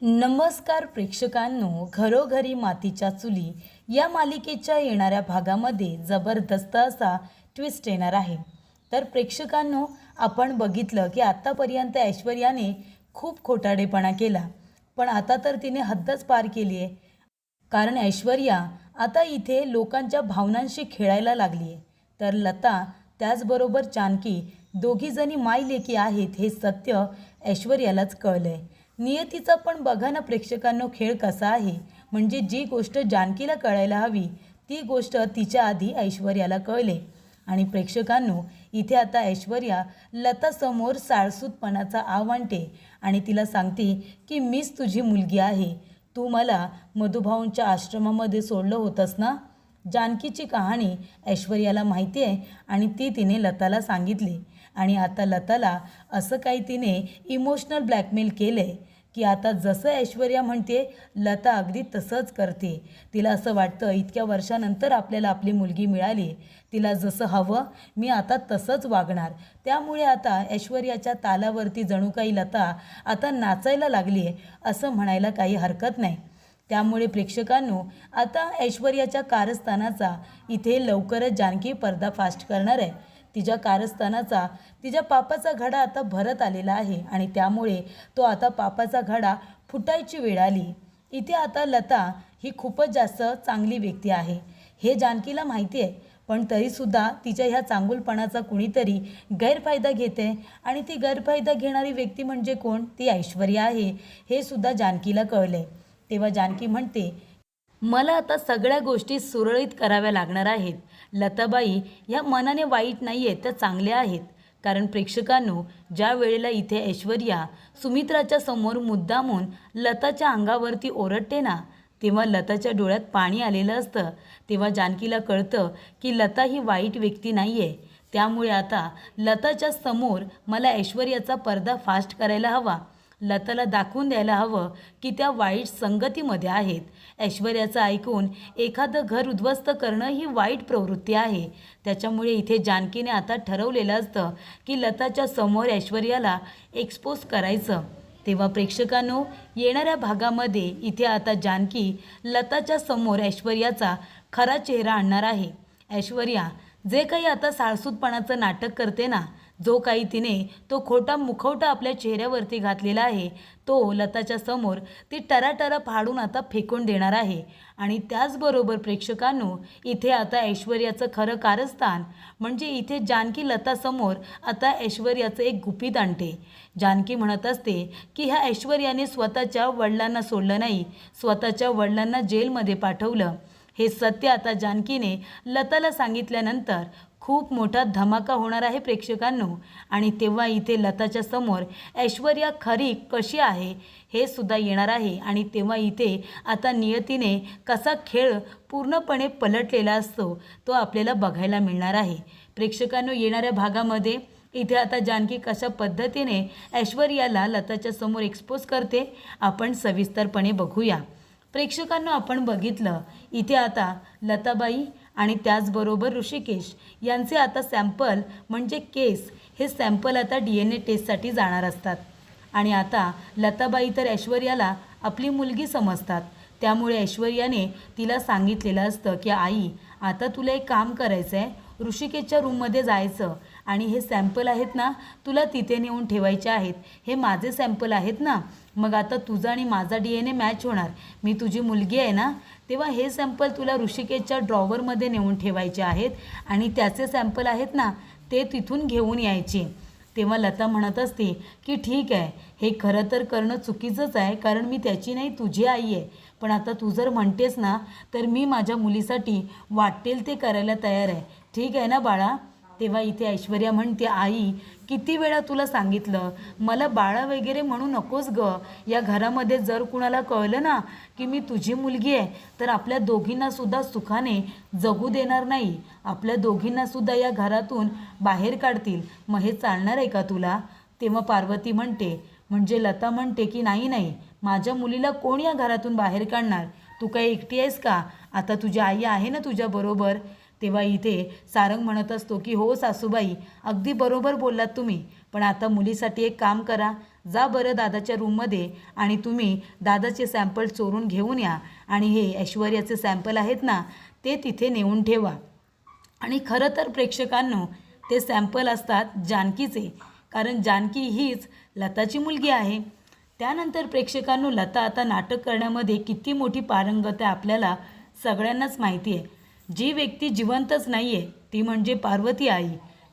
नमस्कार प्रेक्षकांनो, घरोघरी मातीच्या चुली या मालिकेच्या येणाऱ्या भागामध्ये जबरदस्त असा ट्विस्ट येणार आहे। तर प्रेक्षकांनो, आपण बघितलं की आतापर्यंत ऐश्वर्याने खूप खोटाडेपणा केला, पण आता तर तिने हद्दच पार केली आहे। कारण ऐश्वर्या आता इथे लोकांच्या भावनांशी खेळायला लागली आहे। तर लता त्याचबरोबर जानकी दोघीजणी मायलेकी आहेत हे सत्य ऐश्वर्यालाच कळलंय। नियतीचा पण बघा ना प्रेक्षकांनो खेळ कसा आहे, म्हणजे जी गोष्ट जानकीला कळायला हवी ती गोष्ट तिच्या आधी ऐश्वर्याला कळले। आणि प्रेक्षकांनो, इथे आता ऐश्वर्या लतासमोर साळसूतपणाचा आव आणते आणि तिला सांगते की मीच तुझी मुलगी आहे, तू मला मधुभाऊंच्या आश्रमामध्ये सोडलं होतंस ना। जानकीची कहाणी ऐश्वर्याला माहिती आहे आणि ती तिने लताला सांगितली। आणि आता लताला असं काही तिने इमोशनल ब्लॅकमेल केले की आता जसं ऐश्वर्या म्हणते लता अगदी तसंच करते। तिला असं वाटतं इतक्या वर्षानंतर आपल्याला आपली मुलगी मिळाली, तिला जसं हवं मी आता तसंच वागणार। त्यामुळे आता ऐश्वर्याच्या तालावरती जणू काही लता आता नाचायला लागली आहे असं म्हणायला काही हरकत नाही। त्यामुळे प्रेक्षकांनो, आता ऐश्वर्याच्या कारस्थानाचा इथे लवकरच जानकी पर्दाफाश करणार आहे। तिच्या कारस्थानाचा, तिच्या पापाचा घडा आता भरत आलेला आहे आणि त्यामुळे तो आता पापाचा घडा फुटायची वेळ आली। इथे आता लता ही खूपच जास्त चांगली व्यक्ती आहे हे जानकीला माहिती आहे, पण तरीसुद्धा तिच्या ह्या चांगुलपणाचा कुणीतरी गैरफायदा घेते आणि ती गैरफायदा घेणारी व्यक्ती म्हणजे कोण, ती ऐश्वर्या आहे हे सुद्धा जानकीला कळले। तेव्हा जानकी म्हणते, मला आता सगळ्या गोष्टी सुरळीत कराव्या लागणार आहेत। लताबाई ह्या मनाने वाईट नाही आहेत, त्या चांगल्या आहेत। कारण प्रेक्षकांनो, ज्या वेळेला इथे ऐश्वर्या सुमित्राच्या समोर मुद्दामून लताच्या अंगावरती ओरडते ना, तेव्हा लताच्या डोळ्यात पाणी आलेलं असतं। तेव्हा जानकीला कळतं की लता ही वाईट व्यक्ती नाही आहे। त्यामुळे आता लताच्या समोर मला ऐश्वर्याचा पर्दाफाश करायला हवा, लताला दाखवून द्यायला हवं की त्या वाईट संगतीमध्ये आहेत। ऐश्वर्याचं ऐकून एखादं घर उद्ध्वस्त करणं ही वाईट प्रवृत्ती आहे। त्याच्यामुळे इथे जानकीने आता ठरवलेलं असतं की लताच्या समोर ऐश्वर्याला एक्सपोज करायचं। तेव्हा प्रेक्षकांनो, येणाऱ्या भागामध्ये इथे आता जानकी लताच्या समोर ऐश्वर्याचा खरा चेहरा आणणार आहे। ऐश्वर्या जे काही आता साळसूतपणाचं नाटक करते ना, जो काही तिने तो खोटा मुखवटा आपल्या चेहऱ्यावरती घातलेला आहे, तो लताच्या समोर ती टराटरा फाडून आता फेकून देणार आहे। आणि त्याचबरोबर प्रेक्षकांनो, इथे आता ऐश्वर्याचं खरं कारस्थान म्हणजे इथे जानकी लतासमोर आता ऐश्वर्याचं एक गुपित आणते। जानकी म्हणत असते की ह्या ऐश्वर्याने स्वतःच्या वडिलांना सोडलं नाही, स्वतःच्या वडिलांना जेलमध्ये पाठवलं। हे सत्य आता जानकीने लताला सांगितल्यानंतर खूप मोठा धमाका होणार आहे प्रेक्षकांनो। आणि तेव्हा इथे लताच्या समोर ऐश्वर्या खरी कशी आहे हे सुद्धा येणार आहे। आणि तेव्हा इथे आता नियतीने कसा खेळ पूर्णपणे पलटलेला असतो तो आपल्याला बघायला मिळणार आहे। प्रेक्षकांनो, येणाऱ्या भागामध्ये इथे आता जानकी कशा पद्धतीने ऐश्वर्याला लताच्या समोर एक्सपोज करते आपण सविस्तरपणे बघूया। प्रेक्षकांना आपण बघितलं इथे आता लताबाई आणि त्याचबरोबर ऋषिकेश यांचे आता सॅम्पल म्हणजे केस, हे सॅम्पल आता DNA टेस्टसाठी जाणार असतात। आणि आता लताबाई तर ऐश्वर्याला आपली मुलगी समजतात। त्यामुळे ऐश्वर्याने तिला सांगितलेलं असतं की आई, आता तुला एक काम करायचं आहे, ऋषिकेशच्या रूममध्ये जायचं आणि हे सॅम्पल आहेत ना तुला तिथे नेऊन ठेवायचे आहेत। हे माझे सॅम्पल आहेत ना, मग आता तुझा आणि माझा DNA मॅच होणार, मी तुझी मुलगी आहे ना, तेव्हा हे सॅम्पल तुला ऋषिकेशच्या ड्रॉवरमध्ये नेऊन ठेवायचे आहेत आणि त्याचे सॅम्पल आहेत ना ते तिथून घेऊन यायचे। तेव्हा लता म्हणत असते की ठीक आहे, हे खरं तर करणं चुकीचंच आहे कारण मी त्याची नाही तुझी आई आहे, पण आता तू जर म्हणतेस ना तर मी माझ्या मुलीसाठी वाटेल ते करायला तयार आहे, ठीक आहे ना बाळा। तेव्हा इथे ऐश्वर्या म्हणते, आई किती वेळा तुला सांगितलं, मला बाळा वगैरे म्हणू नकोस ग। या घरामध्ये जर कुणाला कळलं ना की मी तुझी मुलगी आहे तर आपल्या दोघींनासुद्धा सुखाने जगू देणार नाही, आपल्या दोघींनासुद्धा या घरातून बाहेर काढतील, मग हे चालणार आहे का तुला। तेव्हा पार्वती म्हणते, म्हणजे लता म्हणते की नाही नाही, माझ्या मुलीला कोण या घरातून बाहेर काढणार, तू काय एकटी आहेस का, आता तुझी आई आहे ना तुझ्याबरोबर। तेव्हा इथे सारंग म्हणत असतो की हो सासूबाई, अगदी बरोबर बोललात तुम्ही, पण आता मुलीसाठी एक काम करा, जा बरं दादाच्या रूममध्ये आणि तुम्ही दादाचे सॅम्पल चोरून घेऊन या आणि हे ऐश्वर्याचे सॅम्पल आहेत ना ते तिथे नेऊन ठेवा. आणि खरं तर प्रेक्षकांनो ते सॅम्पल असतात जानकीचे, कारण जानकी हीच लताची मुलगी आहे. त्यानंतर प्रेक्षकांनो लता आता नाटक करण्यामध्ये किती मोठी पारंगत आहे आपल्याला सगळ्यांनाच माहिती आहे. जी व्यक्ती जिवंतच नाही आहे ती म्हणजे पार्वती आई.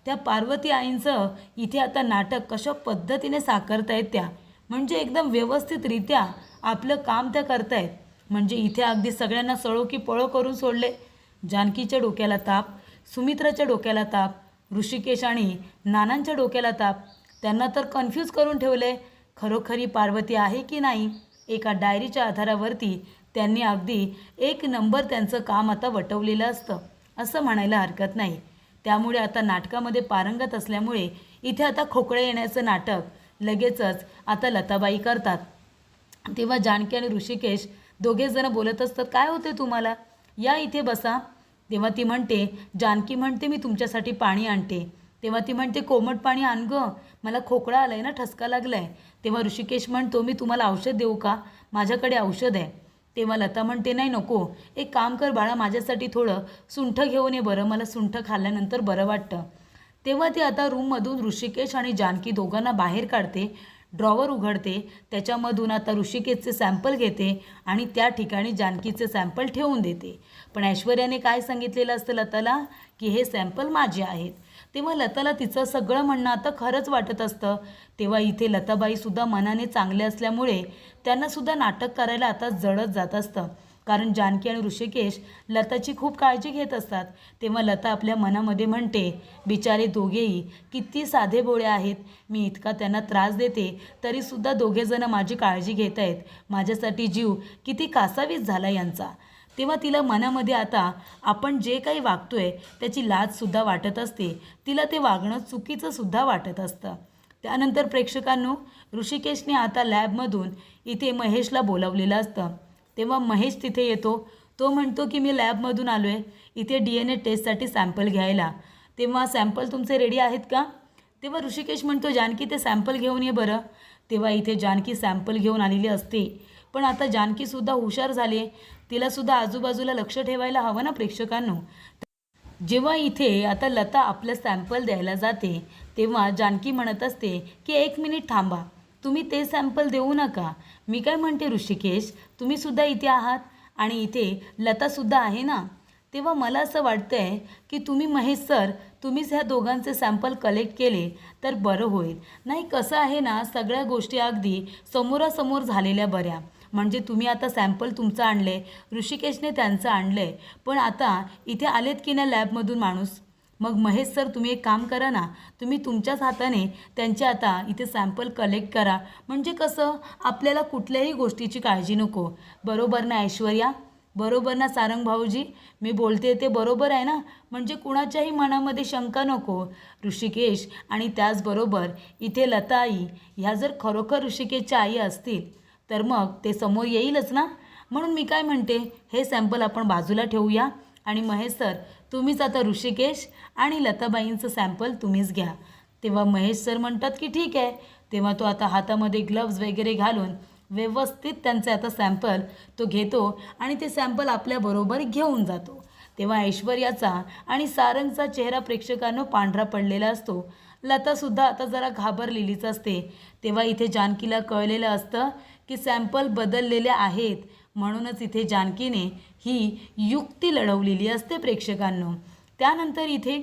त्या पार्वती आईंचं इथे आता नाटक कशा पद्धतीने साकारतायत त्या, म्हणजे एकदम व्यवस्थितरित्या आपलं काम त्या करतायत. म्हणजे इथे अगदी सगळ्यांना सळो की पळो करून सोडले. जानकीच्या डोक्याला ताप, सुमित्राच्या डोक्याला ताप, ऋषिकेश आणि नानांच्या डोक्याला ताप. त्यांना तर कन्फ्यूज करून ठेवले खरोखरी पार्वती आहे की नाही. एका डायरीच्या आधारावरती त्यांनी अगदी एक नंबर त्यांचं काम आता वटवलेलं असतं असं म्हणायला हरकत नाही. त्यामुळे आता नाटकामध्ये पारंगत असल्यामुळे इथे आता खोकळे येण्याचं नाटक लगेचच आता लताबाई करतात. तेव्हा जानकी आणि ऋषिकेश दोघेजणं बोलत असतात, काय होते तुम्हाला, या इथे बसा. तेव्हा ती म्हणते, जानकी म्हणते मी तुमच्यासाठी पाणी आणते. तेव्हा ती म्हणते कोमट पाणी आण गं, मला खोकळा आला आहे ना, ठसका लागला आहे. तेव्हा ऋषिकेश म्हणतो मी तुम्हाला औषध देऊ का, माझ्याकडे औषध आहे. तेव्हा लता म्हणते नाही नको, एक काम कर बाळा माझ्यासाठी थोडं सुंठ घेऊन ये बरं, मला सुंठ खाल्ल्यानंतर बरं वाटतं. तेव्हा ती आता रूममधून ऋषिकेश आणि जानकी दोघांना बाहेर काढते, ड्रॉवर उघडते, त्याच्यामधून आता ऋषिकेशचे सॅम्पल घेते आणि त्या ठिकाणी जानकीचे सॅम्पल ठेवून देते. पण ऐश्वर्याने काय सांगितलेलं असतं लताला की हे सॅम्पल माझे आहेत. तेव्हा लताला तिचं सगळं म्हणणं आता खरंच वाटत असतं. तेव्हा इथे लताबाईसुद्धा मनाने चांगले असल्यामुळे त्यांनासुद्धा नाटक करायला आता जडत जात असतं, कारण जानकी आणि ऋषिकेश लताची खूप काळजी घेत असतात. तेव्हा लता आपल्या मनामध्ये म्हणते बिचारे दोघेही किती साधे भोळे आहेत, मी इतका त्यांना त्रास देते तरीसुद्धा दोघेजणं माझी काळजी घेत आहेत, माझ्यासाठी जीव किती कासावीस झाला यांचा. तेव्हा तिला मनामध्ये आता आपण जे काही वागतोय त्याची लाजसुद्धा वाटत असते, तिला ते वागणं चुकीचंसुद्धा वाटत असतं. त्यानंतर प्रेक्षकांनो ऋषिकेशने आता लॅबमधून इथे महेशला बोलावलेलं असतं. तेव्हा महेश तिथे येतो. तो म्हणतो की मी लॅबमधून आलो आहे इथे DNA टेस्टसाठी सॅम्पल घ्यायला. तेव्हा सॅम्पल तुमचे रेडी आहेत का. तेव्हा ऋषिकेश म्हणतो जानकी ते सॅम्पल घेऊन ये बरं. तेव्हा इथे जानकी सॅम्पल घेऊन आलेली असते. पण आता जानकीसुद्धा हुशार झाली, तिलासुद्धा आजूबाजूला लक्ष ठेवायला हवं ना प्रेक्षकांनो. जेव्हा इथे आता लता आपलं सॅम्पल द्यायला जाते तेव्हा जानकी म्हणत असते की 1 मिनिट थांबा, तुम्ही ते सॅम्पल देऊ नका. मी काय म्हणते ऋषिकेश, तुम्हीसुद्धा इथे आहात आणि इथे लतासुद्धा आहे ना. तेव्हा मला असं वाटतं आहे की तुम्ही महेश सर तुम्हीच ह्या दोघांचे सॅम्पल कलेक्ट केले तर बरं होईल. नाही कसं आहे ना, सगळ्या गोष्टी अगदी समोरासमोर झालेल्या बऱ्या. म्हणजे तुम्ही आता सॅम्पल तुमचं आणले, ऋषिकेशने त्यांचं आणलं आहे, पण आता इथे आलेत की नाही लॅबमधून माणूस. मग महेश सर तुम्ही एक काम करा ना, तुम्ही तुमच्याच हाताने त्यांचे आता इथे सॅम्पल कलेक्ट करा. म्हणजे कसं आपल्याला कुठल्याही गोष्टीची काळजी नको. बरोबर ना ऐश्वर्या, बरोबर ना सारंग भाऊजी, मी बोलते ते बरोबर आहे ना. म्हणजे कुणाच्याही मनामध्ये शंका नको. ऋषिकेश आणि त्याचबरोबर इथे लता आई ह्या जर खरोखर ऋषिकेशच्या आई असतील तर मग ते समोर येईलच ना. म्हणून मी काय म्हणते हे सॅम्पल आपण बाजूला ठेवूया आणि महेश सर तुम्हीच आता ऋषिकेश आणि लताबाईंचं सॅम्पल तुम्हीच घ्या. तेव्हा महेश सर म्हणतात की ठीक आहे. तेव्हा तो आता हातामध्ये ग्लव्ज वगैरे घालून व्यवस्थित त्यांचे आता सॅम्पल तो घेतो आणि ते सॅम्पल आपल्याबरोबर घेऊन जातो. तेव्हा ऐश्वर्याचा आणि सारंगचा चेहरा प्रेक्षकांनो पांढरा पडलेला असतो. लतासुद्धा आता जरा घाबरलेलीच असते. तेव्हा इथे जानकीला कळलेलं असतं की सॅम्पल बदललेले आहेत, म्हणूनच इथे जानकीने ही युक्ती लढवलेली असते प्रेक्षकांनो. त्यानंतर इथे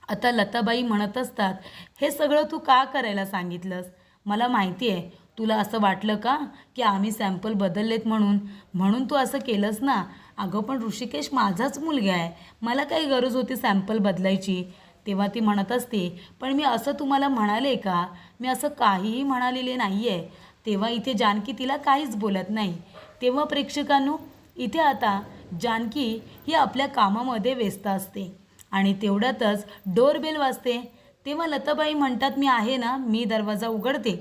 आता लताबाई म्हणत असतात हे सगळं तू का करायला सांगितलंस, मला माहिती आहे तुला असं वाटलं का की आम्ही सॅम्पल बदललेत म्हणून तू असं केलंस ना. अगं पण ऋषिकेश माझाच मुलगा आहे, मला काही गरज होती सॅम्पल बदलायची. तेव्हा ती म्हणत असते पण मी असं तुम्हाला म्हणाले का, मी असं काहीही म्हणालेले नाही आहे. तेव्हा इथे जानकी तिला काहीच बोलत नाही. तेव्हा प्रेक्षकांनो इथे आता जानकी ही आपल्या कामामध्ये व्यस्त असते आणि तेवढ्यातच डोरबेल वाजते. तेव्हा लताबाई म्हणतात मी आहे ना, मी दरवाजा उघडते.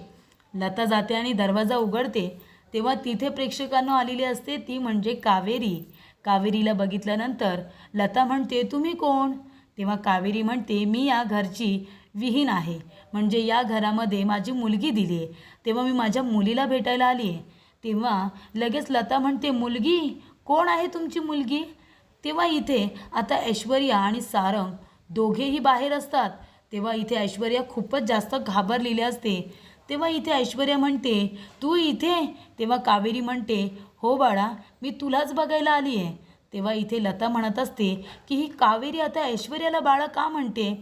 लता जाते आणि दरवाजा उघडते. तेव्हा तिथे प्रेक्षकांना आलेली असते ती म्हणजे कावेरी. कावेरीला बघितल्यानंतर लता म्हणते तुम्ही कोण. तेव्हा कावेरी म्हणते मी या घरची विहीन आहे, म्हणजे या घरामध्ये माझी मुलगी दिली आहे. तेव्हा मी माझ्या मुलीला भेटायला आली आहे. तेव्हा लगेच लता म्हणते, मुलगी कोण आहे तुमची मुलगी? तेव्हा इथे आता ऐश्वर्या आणि सारंग दोघेही बाहेर असतात. तेव्हा इथे ऐश्वर्या खूपच जास्त घाबरलेली असते. तेव्हा इथे ऐश्वर्या म्हणते, तू इथे? तेव्हा कावेरी म्हणते, हो बाळा, मी तुलाच बघायला आली आहे. तेव्हा इथे लता म्हणत असते की ही कावेरी आता ऐश्वर्याला बाळा का म्हणते.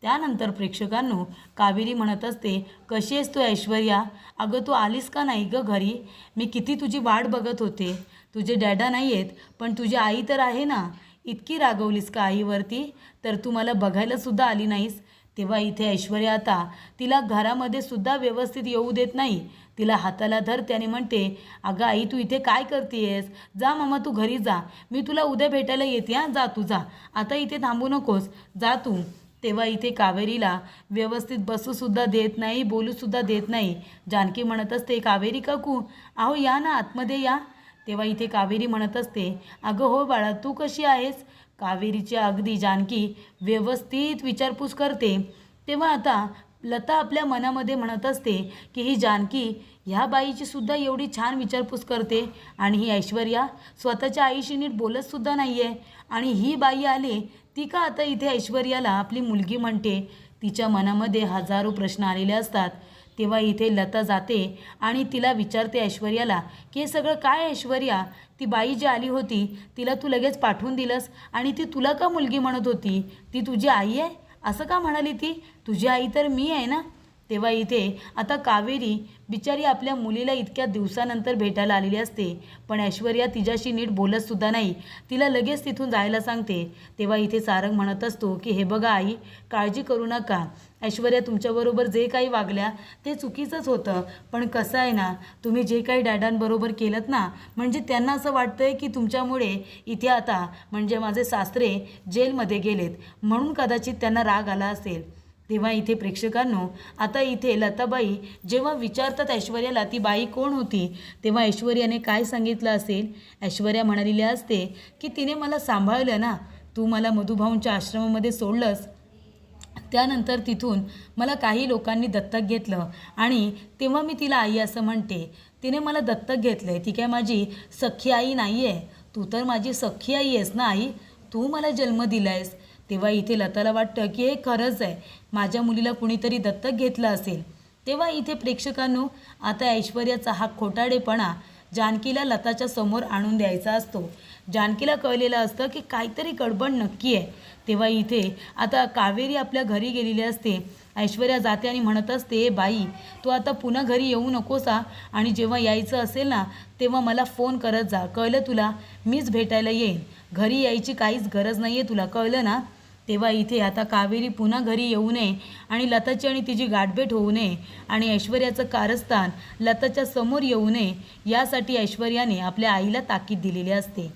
त्यानंतर प्रेक्षकांनो कावेरी म्हणत असते, कशी आहेस तू ऐश्वर्या? अगं तू आलीस का नाही गं घरी? मी किती तुझी वाट बघत होते. तुझे डॅडा नाही आहेत पण तुझी आई तर आहे ना. इतकी रागवलीस का आईवरती तर तू मला बघायलासुद्धा आली नाहीस. तेव्हा इथे ऐश्वर्या आता तिला घरामध्ये सुद्धा व्यवस्थित येऊ देत नाही. तिला हाताला धरते आणि म्हणते, अगं आई तू इथे काय करतेयस? जा मामा तू घरी जा, मी तुला उद्या भेटायला येते. हां जा तू जा, आता इथे थांबू नकोस, जा तू. तेव्हा इथे कावेरीला व्यवस्थित बसूसुद्धा देत नाही, बोलूसुद्धा देत नाही. जानकी म्हणत असते, कावेरी काकू अहो या ना आतमध्ये या. तेव्हा इथे कावेरी म्हणत असते, अगं हो बाळा तू कशी आहेस? कावेरीची अगदी जानकी व्यवस्थित विचारपूस करते. तेव्हा आता लता आपल्या मनामध्ये म्हणत असते की ही जानकी ह्या बाईची सुद्धा एवढी छान विचारपूस करते आणि ही ऐश्वर्या स्वतःच्या आईशी नीट बोलतसुद्धा नाही आहे. आणि ही बाई आली ती का आता इथे ऐश्वर्याला आपली मुलगी म्हणते. तिच्या मनामध्ये हजारो प्रश्न आलेले असतात. तेव्हा इथे लता जाते आणि तिला विचारते ऐश्वर्याला की हे सगळं काय ऐश्वर्या? ती बाई जी आली होती तिला तू लगेच पाठवून दिलंस आणि ती तुला का मुलगी म्हणत होती? ती तुझी आई आहे असं का म्हणाली ती? तुझी आई तर मी आहे ना. तेव्हा इथे आता कावेरी बिचारी आपल्या मुलीला इतक्या दिवसानंतर भेटायला आलेली असते पण ऐश्वर्या तिच्याशी नीट बोलतसुद्धा नाही. तिला लगेच तिथून जायला सांगते. तेव्हा इथे सारंग म्हणत असतो की हे बघा आई, काळजी करू नका. ऐश्वर्या तुमच्याबरोबर जे काही वागल्या ते चुकीचंच होतं. पण कसं आहे ना, तुम्ही जे काही डॅडांबरोबर केलं ना, म्हणजे त्यांना असं वाटतंय की तुमच्यामुळे इथे आता म्हणजे माझे सासरे जेलमध्ये गेलेत म्हणून कदाचित त्यांना राग आला असेल. तेव्हा इथे प्रेक्षकांनो आता इथे लताबाई जेव्हा विचारतात ऐश्वर्याला ती बाई कोण होती तेव्हा ऐश्वर्याने काय सांगितलं असेल. ऐश्वर्या म्हणालेली असते की तिने मला सांभाळलं ना, तू मला मधुभाऊंच्या आश्रमामध्ये सोडलंस, त्यानंतर तिथून मला काही लोकांनी दत्तक घेतलं आणि तेव्हा मी तिला आई असं म्हणते. तिने मला दत्तक घेतलं आहे, ती काय माझी सख्खी आई नाही आहे. तू तर माझी सख्खी आई आहेस ना आई, तू मला जन्म दिला आहेस. तेव्हा इथे लताला वाटतं की हे खरंच आहे, माझ्या मुलीला कुणीतरी दत्तक घेतलं असेल. तेव्हा इथे प्रेक्षकांनो आता ऐश्वर्याचा हा खोटाडेपणा जानकीला लताच्या समोर आणून द्यायचा असतो. जानकीला कळलेलं असतं की काहीतरी गडबड नक्की आहे. तेव्हा इथे आता कावेरी आपल्या घरी गेलेली असते. ऐश्वर्या जाते आणि म्हणत असते, बाई तू आता पुन्हा घरी येऊ नकोस आणि जेव्हा यायचं असेल ना तेव्हा मला फोन करत जा, कळलं तुला? मीच भेटायला येईन, घरी यायची काहीच गरज नाही आहे तुला, कळलं ना? तेव्हा इथे आता कावेरी पुन्हा घरी येऊ नये आणि लताची आणि तिची गाठभेट होऊ नये आणि ऐश्वर्याचं कारस्थान लताच्या समोर येऊ नये यासाठी ऐश्वर्याने आपल्या आईला ताकीद दिलेली असते.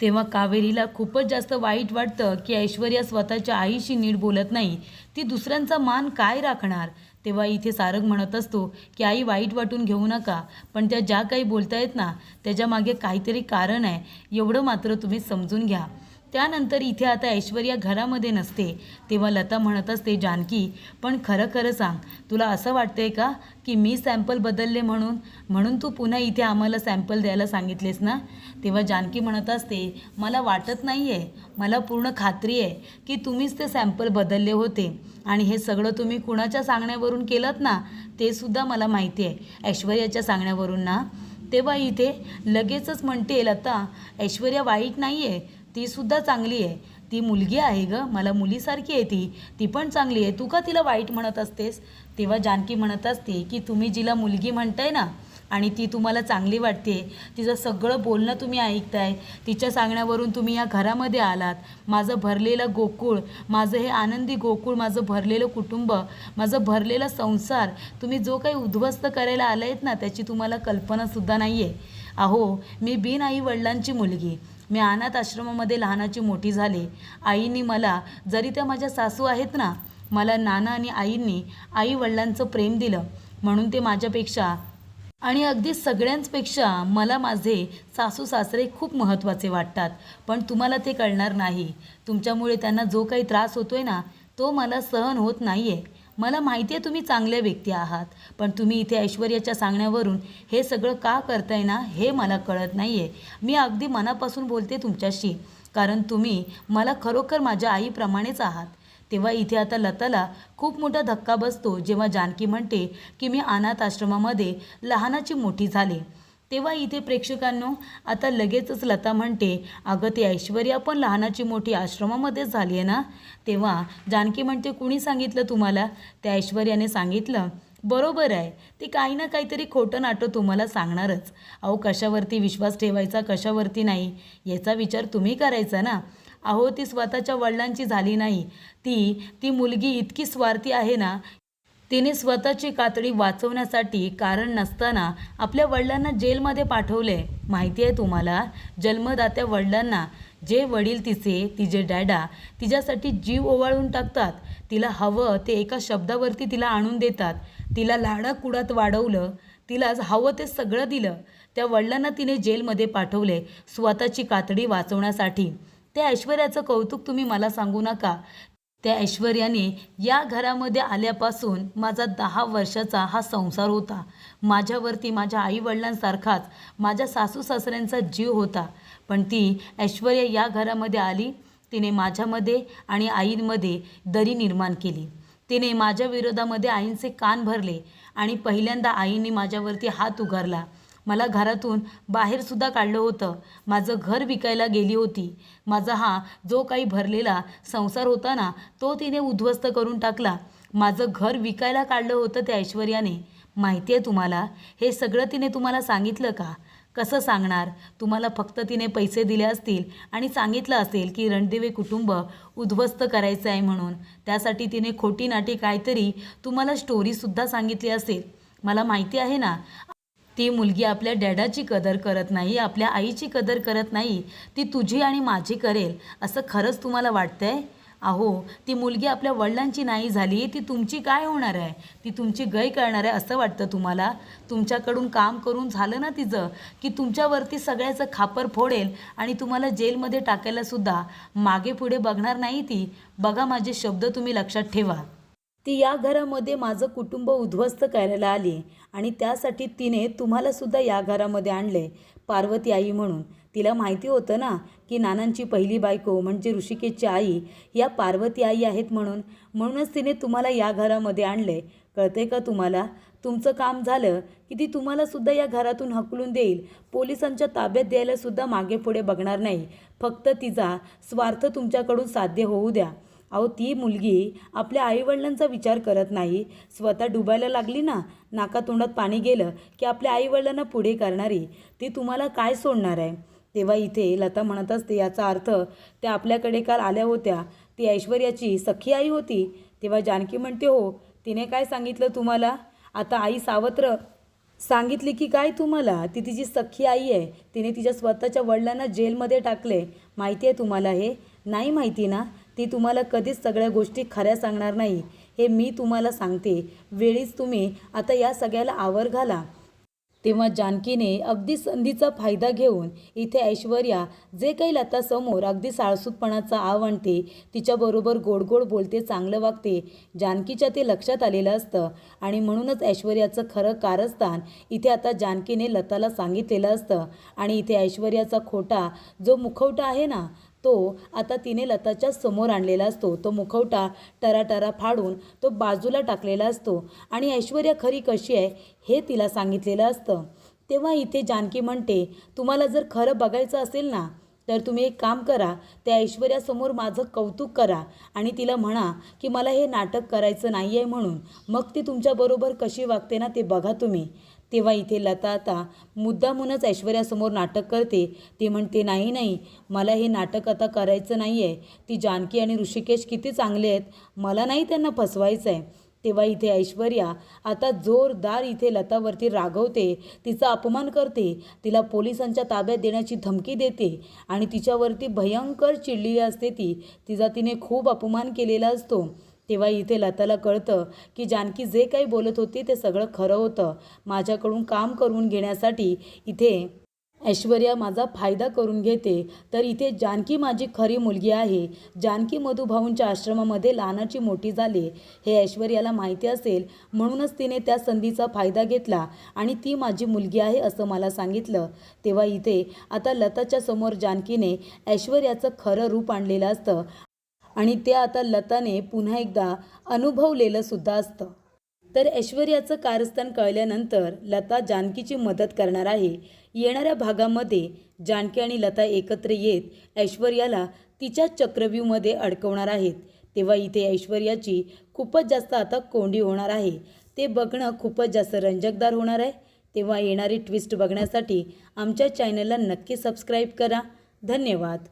तेव्हा कावेरीला खूपच जास्त वाईट वाटतं की ऐश्वर्या स्वतःच्या आईशी नीट बोलत नाही, ती दुसऱ्यांचा मान काय राखणार. तेव्हा इथे सारंग म्हणत असतो की आई वाईट वाटून घेऊ नका, पण त्या ज्या काही बोलतायत ना त्याच्यामागे काहीतरी कारण आहे, एवढं मात्र तुम्ही समजून घ्या. त्यानंतर इथे आता ऐश्वर्या घरामध्ये नसते. तेव्हा लता म्हणत असते, जानकी पण खरं खरं सांग, तुला असं वाटतंय का की मी सॅम्पल बदलले म्हणून तू पुन्हा इथे आम्हाला सॅम्पल द्यायला सांगितलेस ना? तेव्हा जानकी म्हणत असते, मला वाटत नाही आहे, मला पूर्ण खात्री आहे की तुम्हीच ते सॅम्पल बदलले होते आणि हे सगळं तुम्ही कुणाच्या सांगण्यावरून केलं ना ते सुद्धा मला माहिती आहे, ऐश्वर्याच्या सांगण्यावरून ना. तेव्हा इथे लगेचच म्हणते लता, ऐश्वर्या वाईट नाही आहे, ती सुद्धा चांगली आहे, ती मुलगी आहे गं, मला मुलीसारखी आहे ती पण चांगली आहे, तू का तिला वाईट म्हणत असतेस? तेव्हा जानकी म्हणत असते की तुम्ही जिला मुलगी म्हणताय ना आणि ती तुम्हाला चांगली वाटते, तिचं सगळं बोलणं तुम्ही ऐकताय, तिच्या सांगण्यावरून तुम्ही या घरामध्ये आलात, माझं भरलेलं गोकुळ, माझं हे आनंदी गोकुळ, माझं भरलेलं कुटुंब, माझं भरलेला संसार तुम्ही जो काही उद्ध्वस्त करायला आला आहेत ना त्याची तुम्हाला कल्पनासुद्धा नाही आहे. अहो मी बिन आई वडिलांची मुलगी, मी अनाथ आश्रमामध्ये लहानाची मोठी झाले. आईने मला, जरी त्या माझ्या सासू आहेत ना, मला नाना आणि आईंनी आई वडिलांचं प्रेम दिलं म्हणून ते माझ्यापेक्षा आणि अगदी सगळ्यांपेक्षा मला माझे सासू सासरे खूप महत्त्वाचे वाटतात. पण तुम्हाला ते कळणार नाही, तुमच्यामुळे त्यांना जो काही त्रास होतोय ना तो मला सहन होत नाही आहे. मला माहिती आहे तुम्ही चांगले व्यक्ती आहात, पण तुम्ही इथे ऐश्वर्याच्या सांगण्यावरून हे सगळं का करताय ना हे मला कळत नाही आहे. मी अगदी मनापासून बोलते तुमच्याशी, कारण तुम्ही मला खरोखर माझ्या आईप्रमाणेच आहात. तेव्हा इथे आता लताला खूप मोठा धक्का बसतो जेव्हा जानकी म्हणते की मी अनाथ आश्रमामध्ये लहानाची मोठी झाले. तेव्हा इथे प्रेक्षकांनो आता लगेचच लता म्हणते, अगं ती ऐश्वर्या पण लहानाची मोठी आश्रमामध्येच झाली आहे ना. तेव्हा जानकी म्हणते, कुणी सांगितलं तुम्हाला? त्या ऐश्वर्याने सांगितलं. बरोबर आहे, ती काही ना काहीतरी खोटं नाटं तुम्हाला सांगणारच. अहो कशावरती विश्वास ठेवायचा कशावरती नाही याचा विचार तुम्ही करायचा ना. अहो ती स्वतःच्या वडिलांची झाली नाही, ती मुलगी इतकी स्वार्थी आहे ना, तिने स्वतःची कातडी वाचवण्यासाठी कारण नसताना आपल्या वडिलांना जेलमध्ये पाठवले. माहिती आहे तुम्हाला, जन्मदात्या वडिलांना जे वडील तिचे डॅडा तिच्यासाठी जीव ओवाळून टाकतात. तिला हवं ते एका शब्दावरती तिला आणून देतात. तिला लाडाकुडात वाढवलं, तिला हवं ते सगळं दिलं. त्या वडिलांना तिने जेलमध्ये पाठवले स्वतःची कातडी वाचवण्यासाठी. त्या ऐश्वर्याचं कौतुक तुम्ही मला सांगू नका. त्या ऐश्वर्याने या घरामध्ये आल्यापासून माझा 10 वर्षाचा हा संसार होता. माझ्यावरती माझ्या आईवडिलांसारखाच माझ्या सासू सासऱ्यांचा जीव होता. पण ती ऐश्वर्या या घरामध्ये आली, तिने माझ्यामध्ये आणि आईंमध्ये दरी निर्माण केली. तिने माझ्या विरोधामध्ये आईंचे कान भरले आणि पहिल्यांदा आईंनी माझ्यावरती हात उगारला. मला घरातून बाहेरसुद्धा काढलं होतं. माझं घर विकायला गेली होती. माझा हा जो काही भरलेला संसार होता ना तो तिने उद्ध्वस्त करून टाकला. माझं घर विकायला काढलं होतं त्या ऐश्वर्याने. माहिती आहे तुम्हाला, हे सगळं तिने तुम्हाला सांगितलं का? कसं सांगणार? तुम्हाला फक्त तिने पैसे दिले असतील आणि सांगितलं असेल की रणदिवे कुटुंब उद्ध्वस्त करायचं आहे म्हणून. त्यासाठी तिने खोटी नाटी काहीतरी तुम्हाला स्टोरीसुद्धा सांगितली असेल. मला माहिती आहे ना, ती मुलगी आपल्या डॅडाची कदर करत नाही, आपल्या आईची कदर करत नाही. ती तुझी आणि माझी करेल असं खरंच तुम्हाला वाटतंय? अहो ती मुलगी आपल्या वडिलांची नाही झाली, ती तुमची काय होणार आहे? ती तुमची गय करणार आहे असं वाटतं तुम्हाला? तुमच्याकडून काम करून झालं ना तिचं की तुमच्यावरती सगळ्याचं खापर फोडेल आणि तुम्हाला जेलमध्ये टाकायलासुद्धा मागे पुढे बघणार नाही ती. बघा, माझे शब्द तुम्ही लक्षात ठेवा. ती या घरामध्ये माझं कुटुंब उद्ध्वस्त करायला आली आणि त्यासाठी तिने तुम्हालासुद्धा या घरामध्ये आणले पार्वती आई म्हणून. तिला माहिती होतं ना की नानांची पहिली बायको म्हणजे ऋषिकेशची आई या पार्वती आई आहेत म्हणूनच तिने तुम्हाला या घरामध्ये आणले. कळते का तुम्हाला? तुमचं काम झालं की ती तुम्हालासुद्धा या घरातून हकलून देईल. पोलिसांच्या ताब्यात द्यायलासुद्धा मागे पुढे बघणार नाही. फक्त तिचा स्वार्थ तुमच्याकडून साध्य होऊ द्या. अहो ती मुलगी आपल्या आईवडिलांचा विचार करत नाही. स्वतः डुबायला लागली ना, नाकातोंडात पाणी गेलं की आपल्या आईवडिलांना पुढे करणारी ती तुम्हाला काय सोडणार आहे? तेव्हा इथे लता म्हणत असते, याचा अर्थ त्या आपल्याकडे काल आल्या होत्या ती ऐश्वर्याची सख्खी आई होती. तेव्हा जानकी म्हणते, हो. तिने काय सांगितलं तुम्हाला? आता आई सावत्र सांगितली की काय तुम्हाला? ती तिची सख्खी आई आहे. तिने तिच्या स्वतःच्या वडिलांना जेलमध्ये टाकले. माहिती आहे तुम्हाला हे? नाही माहिती ना? ती तुम्हाला कधीच सगळ्या गोष्टी खऱ्या सांगणार नाही, हे मी तुम्हाला सांगते. वेळीच तुम्ही आता या सगळ्याला आवर घाला. तेव्हा जानकीने अगदी संधीचा फायदा घेऊन इथे ऐश्वर्या जे काही लतासमोर अगदी साळसूतपणाचा आव आणते, तिच्याबरोबर गोड गोड बोलते, चांगलं वागते. जानकीच्या ते लक्षात आलेलं असतं आणि म्हणूनच ऐश्वर्याचं खरं कारस्थान इथे आता जानकीने लताला सांगितलेलं असतं. आणि इथे ऐश्वर्याचा खोटा जो मुखवटा आहे ना तो आता तिने लताच्या समोर आणलेला असतो. तो मुखवटा टराटरा फाडून तो बाजूला टाकलेला असतो आणि ऐश्वर्या खरी कशी आहे हे तिला सांगितलेलं असतं. तेव्हा इथे जानकी म्हणते, तुम्हाला जर खरं बघायचं असेल ना तर तुम्ही एक काम करा, त्या ऐश्वर्यासमोर माझं कौतुक करा आणि तिला म्हणा की मला हे नाटक करायचं नाही आहे म्हणून. मग ती तुमच्याबरोबर कशी वागते ना ते बघा तुम्ही. तेव्हा इथे लता आता मुद्दामूनच ऐश्वर्यासमोर नाटक करते. ती म्हणते, नाही, मला हे नाटक आता करायचं नाही आहे. ती जानकी आणि ऋषिकेश किती चांगले आहेत, मला नाही त्यांना फसवायचं आहे. तेव्हा इथे ऐश्वर्या आता जोरदार इथे लतावरती रागवते, तिचा अपमान करते, तिला पोलिसांच्या ताब्यात देण्याची धमकी देते आणि तिच्यावरती भयंकर चिडलेली असते. तिचा तिने खूप अपमान केलेला असतो. तेव्हा इथे लताला कळतं की जानकी जे काही बोलत होती ते सगळं खरं होतं. माझ्याकडून काम करून घेण्यासाठी इथे ऐश्वर्या माझा फायदा करून घेते, तर इथे जानकी माझी खरी मुलगी आहे. जानकी मधुभाऊंच्या आश्रमामध्ये लहानाची मोठी झाली हे ऐश्वर्याला माहिती असेल, म्हणूनच तिने त्या संधीचा फायदा घेतला आणि ती माझी मुलगी आहे असं मला सांगितलं. तेव्हा इथे आता लताच्या समोर जानकीने ऐश्वर्याचं खरं रूप आणलेलं असतं आणि ते आता लताने पुन्हा एकदा अनुभवलेलं सुद्धा असतं. तर ऐश्वर्याचं कारस्थान कळल्यानंतर लता जानकीची मदत करणार आहे. येणाऱ्या भागामध्ये जानकी आणि लता एकत्र येत ऐश्वर्याला तिच्या चक्रव्यूहमध्ये अडकवणार आहेत. तेव्हा इथे ऐश्वर्याची खूपच जास्त आता कोंडी होणार आहे. ते बघणं खूपच जास्त रंजकदार होणार आहे. तेव्हा येणारी ट्विस्ट बघण्यासाठी आमच्या चॅनलला नक्की सबस्क्राईब करा. धन्यवाद.